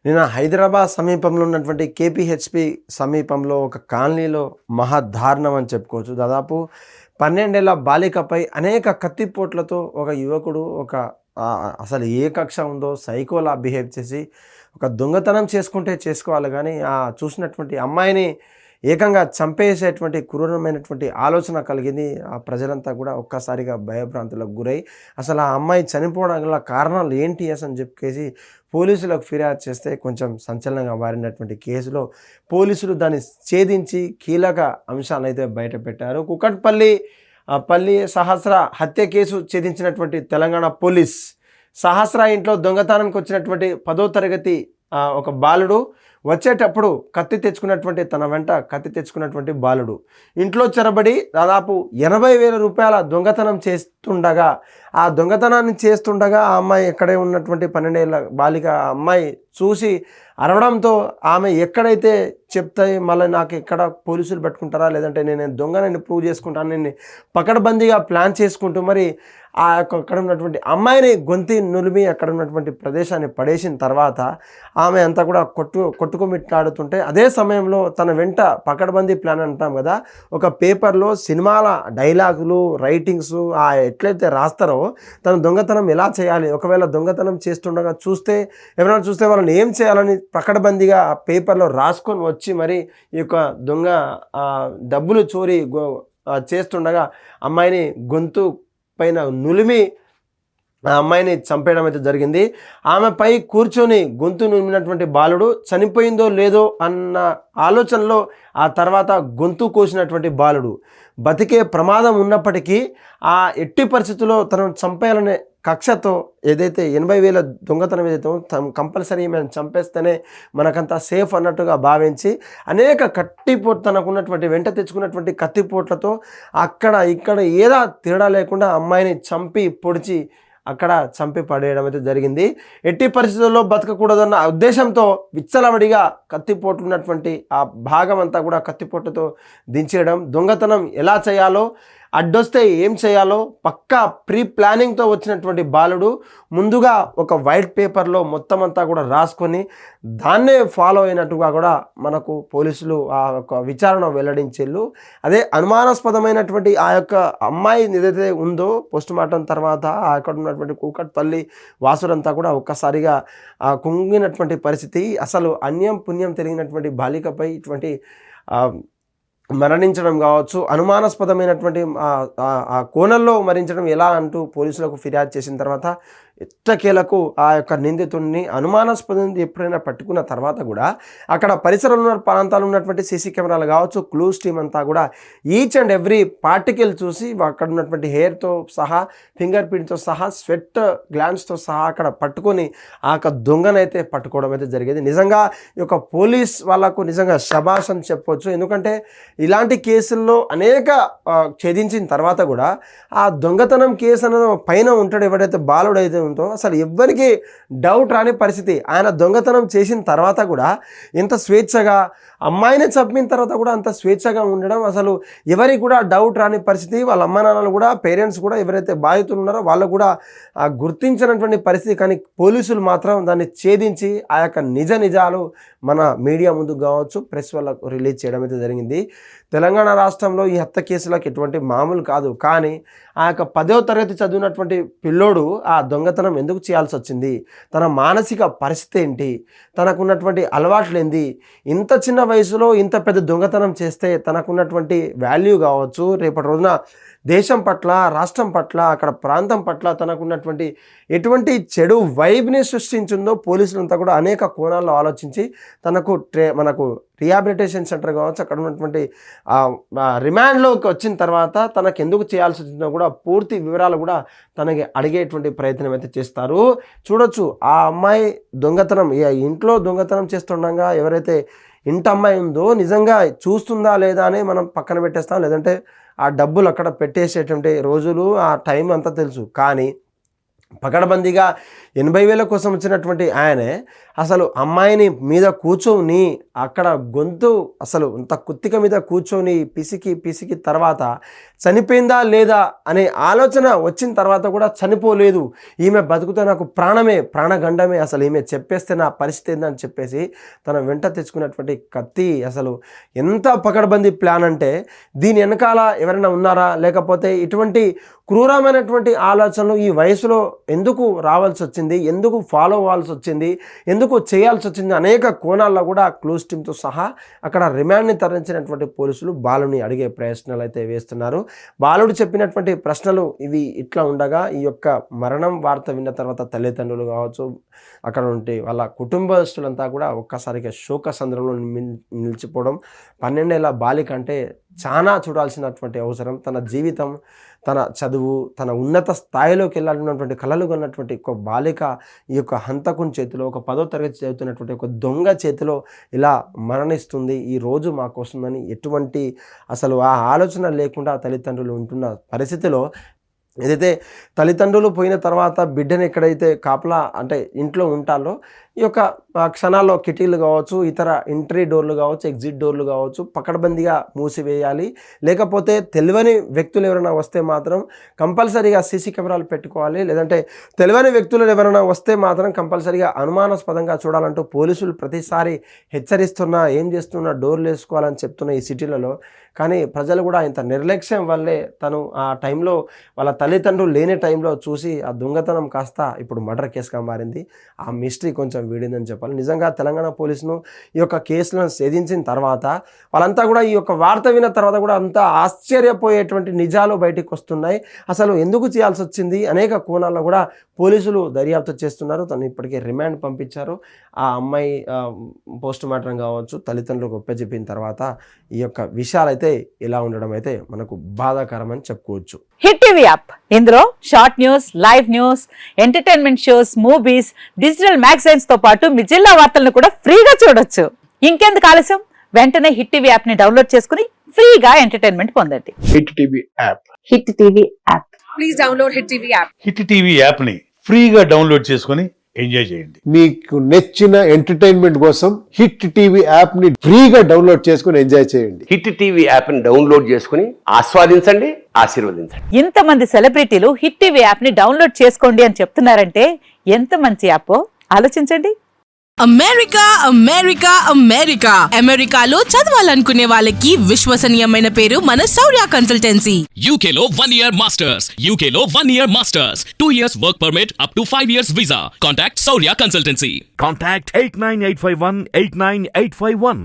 నిన్న హైదరాబాద్ సమీపంలో ఉన్నటువంటి కేపీహెచ్పి సమీపంలో ఒక కాలనీలో మహాదారుణం అని చెప్పుకోవచ్చు. దాదాపు 12 ఏళ్ల బాలికపై అనేక కత్తిపోట్లతో ఒక యువకుడు అసలు ఏ కక్ష ఉందో సైకోలా బిహేవ్ చేసి ఒక దొంగతనం చేసుకుంటే చేసుకోవాలి కానీ చూసినటువంటి అమ్మాయిని ఏకంగా చంపేసేటువంటి క్రూరమైనటువంటి ఆలోచన కలిగింది. ఆ ప్రజలంతా కూడా ఒక్కసారిగా భయభ్రాంతులకు గురై అసలు ఆ అమ్మాయి చనిపోవడం గల కారణాలు ఏంటి అని చెప్పేసి పోలీసులకు ఫిర్యాదు చేస్తే కొంచెం సంచలనంగా మారినటువంటి కేసులో పోలీసులు దాన్ని ఛేదించి కీలక అంశాలను అయితే బయటపెట్టారు. పల్లి సహస్ర హత్య కేసు ఛేదించినటువంటి తెలంగాణ పోలీస్ సహస్ర ఇంట్లో దొంగతనానికి వచ్చినటువంటి 10వ తరగతి ఒక బాలుడు వచ్చేటప్పుడు తన వెంట కత్తి తెచ్చుకున్నటువంటి బాలుడు ఇంట్లో చొరబడి దాదాపు 80,000 రూపాయల దొంగతనం చేస్తుండగా ఆ అమ్మాయి ఎక్కడే ఉన్నటువంటి 12 ఏళ్ల బాలిక అమ్మాయి చూసి అరవడంతో ఆమె ఎక్కడైతే చెప్తాయి మళ్ళీ నాకు ఎక్కడ పోలీసులు పట్టుకుంటారా లేదంటే నేను దొంగనని ప్రూవ్ చేసుకుంటాను నేను పకడ్బందీగా ప్లాన్ చేసుకుంటూ మరి అక్కడ ఉన్నటువంటి అమ్మాయిని గొంతి నులిమి అక్కడ ఉన్నటువంటి ప్రదేశాన్ని పడేసిన తర్వాత ఆమె అంతా కూడా కొట్టుకుమిట్లాడుతుంటే అదే సమయంలో తన వెంట పకడ్బందీ ప్లాన్ అంటాం కదా, ఒక పేపర్లో సినిమాల డైలాగులు రైటింగ్స్ ఎట్లయితే రాస్తారో తన దొంగతనం ఎలా చేయాలి, ఒకవేళ దొంగతనం చేస్తుండగా ఎవరైనా చూస్తే వాళ్ళని ఏం చేయాలని పకడ్బందీగా ఆ పేపర్లో రాసుకొని వచ్చి మరి ఈ యొక్క దొంగ డబ్బులు చోరీ చేస్తుండగా అమ్మాయిని గొంతు పైన నులిమి ఆ అమ్మాయిని చంపేయడం అయితే జరిగింది. ఆమెపై కూర్చొని గొంతు నులిమినటువంటి బాలుడు చనిపోయిందో లేదో అన్న ఆలోచనలో ఆ తర్వాత గొంతు కోసినటువంటి బాలుడు బతికే ప్రమాదం ఉన్నప్పటికీ ఆ ఎట్టి పరిస్థితుల్లో తనను చంపేయాలనే కక్షతో ఏదైతే 80,000 దొంగతనం ఏదైతే కంపల్సరీ మేము చంపేస్తేనే మనకంతా సేఫ్ అన్నట్టుగా భావించి అనేక తనకున్నటువంటి వెంట తెచ్చుకున్నటువంటి కత్తిపోట్లతో అక్కడ ఇక్కడ ఏదా తేడా లేకుండా అమ్మాయిని చంపి పొడిచి అక్కడ చంపి పడేయడం అయితే జరిగింది. ఎట్టి పరిస్థితుల్లో బతకకూడదన్న ఉద్దేశంతో విచ్చలవడిగా కత్తిపోట్లున్నటువంటి ఆ భాగం అంతా కూడా కత్తిపోటుతో దించేయడం, దొంగతనం ఎలా చేయాలో అడ్డొస్తే ఏం చేయాలో పక్కా ప్రీ ప్లానింగ్తో వచ్చినటువంటి బాలుడు ముందుగా ఒక వైట్ పేపర్లో మొత్తం అంతా కూడా రాసుకొని దాన్నే ఫాలో అయినట్టుగా కూడా మనకు పోలీసులు ఆ యొక్క విచారణ వెల్లడించేళ్ళు. అదే అనుమానాస్పదమైనటువంటి ఆ యొక్క అమ్మాయి ఏదైతే ఉందో పోస్టుమార్టం తర్వాత అక్కడ ఉన్నటువంటి కూకట్పల్లి వాసులంతా కూడా ఒక్కసారిగా కుంగినటువంటి పరిస్థితి. అసలు అన్యం పుణ్యం తెలిగినటువంటి బాలికపై ఇటువంటి మరణించడం కావచ్చు, అనుమానాస్పదమైనటువంటి ఆ కోణంలో మరణించడం ఎలా అంటూ పోలీసులకు ఫిర్యాదు చేసిన తర్వాత ఎట్టకేలకు ఆ యొక్క నిందితుడిని అనుమానాస్పదం ఎప్పుడైనా పట్టుకున్న తర్వాత కూడా అక్కడ పరిసరంలో ప్రాంతాలు ఉన్నటువంటి సీసీ కెమెరాలు కావచ్చు, క్లూస్ టీమ్ అంతా కూడా ఈచ్ అండ్ ఎవ్రీ పార్టికల్ చూసి అక్కడ ఉన్నటువంటి హెయిర్తో సహా ఫింగర్ ప్రింట్తో సహా స్వెట్ గ్లాన్స్తో సహా అక్కడ పట్టుకొని ఆ యొక్క దొంగనైతే పట్టుకోవడం అయితే జరిగేది. నిజంగా ఈ యొక్క పోలీస్ వాళ్ళకు నిజంగా శబాష్ అని చెప్పవచ్చు. ఎందుకంటే ఇలాంటి కేసుల్లో అనేక ఛేదించిన తర్వాత కూడా ఆ దొంగతనం కేసు అనేది పైన ఉంటాడు ఎవడైతే బాలుడు అయితే ఉందో అసలు ఎవ్వరికి డౌట్ రాని పరిస్థితి. ఆయన దొంగతనం చేసిన తర్వాత కూడా ఎంత స్వేచ్ఛగా అమ్మాయిని చంపిన తర్వాత కూడా అంత స్వేచ్ఛగా ఉండడం అసలు ఎవరికి కూడా డౌట్ రాని పరిస్థితి. వాళ్ళ అమ్మా నాన్నలు కూడా పేరెంట్స్ కూడా ఎవరైతే బాధితులు ఉన్నారో వాళ్ళు కూడా గుర్తించినటువంటి పరిస్థితి. కానీ పోలీసులు మాత్రం దాన్ని ఛేదించి ఆ యొక్క నిజాలు మన మీడియా ముందుకు కావచ్చు ప్రెస్ వాళ్ళకు రిలీజ్ చేయడం అయితే జరిగింది. తెలంగాణ రాష్ట్రంలో ఈ హత్య కేసులకు ఎటువంటి మామూలు కాదు. కానీ ఆ యొక్క 10వ తరగతి చదివినటువంటి పిల్లోడు ఆ దొంగతనం ఎందుకు చేయాల్సి వచ్చింది, తన మానసిక పరిస్థితి ఏంటి, తనకున్నటువంటి అలవాట్లు ఏంది, ఇంత చిన్న వయసులో ఇంత పెద్ద దొంగతనం చేస్తే తనకున్నటువంటి వాల్యూ కావచ్చు, రేపటి రోజున దేశం పట్ల రాష్ట్రం పట్ల అక్కడ ప్రాంతం పట్ల తనకున్నటువంటి ఎటువంటి చెడు వైబ్ని సృష్టించిందో పోలీసులంతా కూడా అనేక కోణాల్లో ఆలోచించి మనకు రిహాబిలిటేషన్ సెంటర్ కావచ్చు అక్కడ ఉన్నటువంటి రిమాండ్లోకి వచ్చిన తర్వాత తనకు ఎందుకు చేయాల్సి వచ్చిందో కూడా పూర్తి వివరాలు కూడా తనకి అడిగేటువంటి ప్రయత్నం అయితే చేస్తారు. చూడొచ్చు ఆ అమ్మాయి దొంగతనం ఇంట్లో దొంగతనం చేస్తుండగా ఎవరైతే ఇంటి అమ్మాయి ఉందో నిజంగా చూస్తుందా లేదా అని మనం పక్కన పెట్టేస్తాం, లేదంటే ఆ డబ్బులు అక్కడ పెట్టేసేటువంటి రోజులు ఆ టైం అంతా తెలుసు. కానీ పకడ్బందీగా 80,000 కోసం వచ్చినటువంటి ఆయనే అసలు అమ్మాయిని మీద కూర్చొని అక్కడ గొంతు అసలు అంత కుత్తిక మీద కూర్చొని పిసికి తర్వాత చనిపోయిందా లేదా అనే ఆలోచన వచ్చిన తర్వాత కూడా చనిపోలేదు, ఈమె బతుకుతే నాకు ప్రాణగండమే, అసలు ఈమె చెప్పేస్తే నా పరిస్థితి ఏందని చెప్పేసి తన వెంట తెచ్చుకున్నటువంటి కత్తి అసలు ఎంత పకడ్బందీ ప్లాన్ అంటే దీని వెనకాల ఎవరైనా ఉన్నారా, లేకపోతే ఇటువంటి క్రూరమైనటువంటి ఆలోచనలు ఈ వయసులో ఎందుకు రావాల్సి వచ్చింది, ఎందుకు ఫాలో అవ్వాల్సి వచ్చింది, ఎందుకు చేయాల్సి వచ్చింది, అనేక కోణాల్లో కూడా క్లూస్ టీమ్తో సహా అక్కడ రిమాండ్ని తరలించినటువంటి పోలీసులు బాలుని అడిగే ప్రయత్నాలు అయితే వేస్తున్నారు. బాలుడు చెప్పినటువంటి ప్రశ్నలు ఇవి ఇట్లా ఉండగా ఈ యొక్క మరణం వార్త విన్న తర్వాత తల్లిదండ్రులు కావచ్చు, అక్కడ ఉంటే వాళ్ళ కుటుంబస్తులంతా కూడా ఒక్కసారిగా శోకసంద్రంలో నిలిచిపోవడం. 12 ఏళ్ల బాలిక అంటే చాలా చూడాల్సినటువంటి అవసరం. తన జీవితం, తన చదువు, తన ఉన్నత స్థాయిలోకి వెళ్ళాలన్నటువంటి కలలు కొన్నటువంటి ఒక బాలిక ఈ యొక్క హంతకుని చేతిలో, ఒక 10వ తరగతి చదువుతున్నటువంటి ఒక దొంగ చేతిలో ఇలా మరణిస్తుంది, ఈ రోజు మాకు వస్తుందని ఎటువంటి అసలు ఆ ఆలోచన లేకుండా తల్లిదండ్రులు ఉంటున్న పరిస్థితిలో ఏదైతే తల్లిదండ్రులు పోయిన తర్వాత బిడ్డను ఎక్కడైతే కాపలా అంటే ఇంట్లో ఉంటాలో ఈ యొక్క క్షణాల్లో కిటికీలు కావచ్చు, ఇతర ఎంట్రీ డోర్లు కావచ్చు, ఎగ్జిట్ డోర్లు కావచ్చు పకడ్బందీగా మూసివేయాలి. లేకపోతే తెలియని వ్యక్తులు ఎవరైనా వస్తే మాత్రం కంపల్సరీగా సీసీ కెమెరాలు పెట్టుకోవాలి. లేదంటే తెలియని వ్యక్తులు ఎవరైనా వస్తే మాత్రం కంపల్సరీగా అనుమానాస్పదంగా చూడాలంటూ పోలీసులు ప్రతిసారి హెచ్చరిస్తున్నా, ఏం చేస్తున్నా డోర్లు వేసుకోవాలని చెప్తున్న ఈ సిటీలలో కానీ ప్రజలు కూడా ఇంత నిర్లక్ష్యం వల్లే తను ఆ టైంలో వాళ్ళ తల్లిదండ్రులు లేని టైంలో చూసి ఆ దొంగతనం కాస్త ఇప్పుడు మర్డర్ కేసుగా మారింది. ఆ మిస్టరీ కొంచెం వీడిందని చెప్పాలి. నిజంగా తెలంగాణ పోలీసును ఈ యొక్క కేసులను ఛేదించిన తర్వాత వాళ్ళంతా కూడా ఈ యొక్క వార్త విన్న తర్వాత కూడా అంతా ఆశ్చర్యపోయేటువంటి నిజాలు బయటకు వస్తున్నాయి. అసలు ఎందుకు చేయాల్సి వచ్చింది అనేక కోణాల్లో కూడా పోలీసులు దర్యాప్తు చేస్తున్నారు. తను ఇప్పటికే రిమాండ్ పంపించారు. ఆ అమ్మాయి పోస్ట్ మార్టం కావచ్చు తల్లిదండ్రులకు ఒప్పచెప్పిన తర్వాత ఈ యొక్క విషయాలు అయితే ఇలా ఉండడం అయితే మనకు బాధాకరం అని చెప్పుకోవచ్చు. హిట్ టీవీ యాప్, ఇందులో short news, live news, entertainment shows, movies, digital magazines తో పాటు మీ జిల్లా వార్తలను కూడా ఫ్రీగా చూడొచ్చు. ఇంకెందుకు ఆలస్యం, వెంటనే హిట్ టీవీ యాప్ ని డౌన్లోడ్ చేసుకుని ఫ్రీగా ఎంటర్టైన్మెంట్ పొందండి. Hit TV app, hit TV app, please download hit TV app. Hit TV app ని ఫ్రీగా డౌన్లోడ్ చేసుకుని ఎంజాయ్ చేయండి. మీకు నచ్చిన ఎంటర్టైన్మెంట్ కోసం హిట్ టీవీ యాప్ ని ఫ్రీగా డౌన్లోడ్ చేసుకుని ఎంజాయ్ చేయండి. హిట్ టీవీ యాప్ ని డౌన్లోడ్ చేసుకుని ఆస్వాదించండి, ఆశీర్వదించండి. ఇంతమంది సెలబ్రిటీలు హిట్ టీవీ యాప్ ని డౌన్లోడ్ చేసుకోండి అని చెప్తున్నారంటే ఎంత మంచి యాప్ ఆలోచించండి. అమెరికాలో చదవాలనుకునే వాళ్ళకి విశ్వసనీయమైన పేరు మన శౌర్య కన్సల్టెన్సీ. UK లో 1 year masters, UK లో 1 year masters, 2 years work permit up to 5 years visa. Contact Saurya Consultancy. Contact 89851 89851.